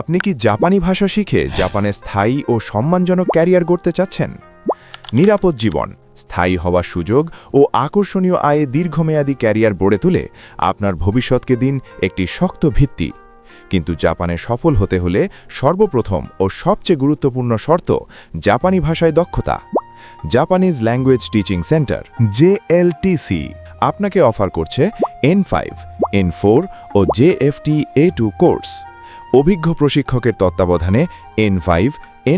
আপনি কি জাপানি ভাষা শিখে জাপানে স্থায়ী ও সম্মানজনক ক্যারিয়ার গড়তে চাচ্ছেন? নিরাপদ জীবন, স্থায়ী হওয়ার সুযোগ ও আকর্ষণীয় আয়ে দীর্ঘমেয়াদী ক্যারিয়ার গড়ে তুলে আপনার ভবিষ্যৎকে দিন একটি শক্ত ভিত্তি। কিন্তু জাপানে সফল হতে হলে সর্বপ্রথম ও সবচেয়ে গুরুত্বপূর্ণ শর্ত জাপানি ভাষায় দক্ষতা। Japanese language teaching centre JLTC আপনাকে অফার করছে N5, N4 ও JFT A2 কোর্স। অভিজ্ঞ প্রশিক্ষকের তত্ত্বাবধানে N5,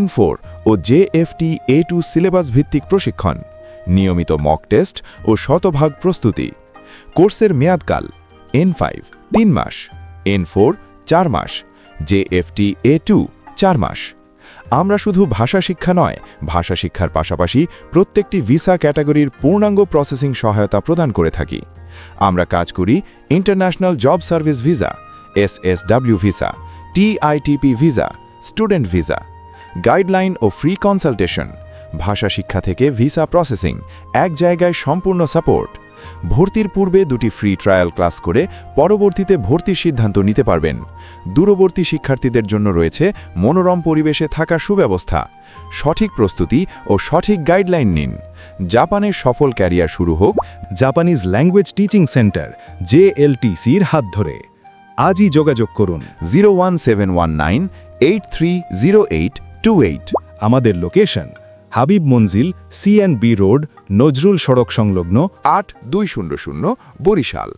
N4 ও JFT A2 সিলেবাস ভিত্তিক প্রশিক্ষণ, নিয়মিত মক টেস্ট ও শতভাগ প্রস্তুতি। কোর্সের মেয়াদকাল N5 3 মাস, N4 4 মাস, JFT A2 4 মাস। আমরা শুধু ভাষা শিক্ষা নয়, ভাষা শিক্ষার পাশাপাশি প্রত্যেকটি ভিসা ক্যাটাগরির পূর্ণাঙ্গ প্রসেসিং সহায়তা প্রদান করে থাকি। আমরা কাজ করি international job service visa, SSW visa, TITP visa, student visa, guideline ও ফ্রি কনসালটেশন, ভাষা শিক্ষা থেকে ভিসা প্রসেসিং, এক জায়গায় সম্পূর্ণ সাপোর্ট। ভর্তির পূর্বে 2টি ফ্রি ট্রায়াল ক্লাস করে পরবর্তীতে ভর্তির সিদ্ধান্ত নিতে পারবেন। দূরবর্তী শিক্ষার্থীদের জন্য রয়েছে মনোরম পরিবেশে থাকার সুব্যবস্থা। সঠিক প্রস্তুতি ও সঠিক গাইডলাইন নিন। জাপানের সফল ক্যারিয়ার শুরু হোক জাপানিজ ল্যাঙ্গুয়েজ টিচিং সেন্টার JLTCর হাত ধরে। আজই যোগাযোগ করুন 01719830828। আমাদের লোকেশন হাবিব মঞ্জিল CNB রোড, নজরুল সড়ক সংলগ্ন 8200 বরিশাল।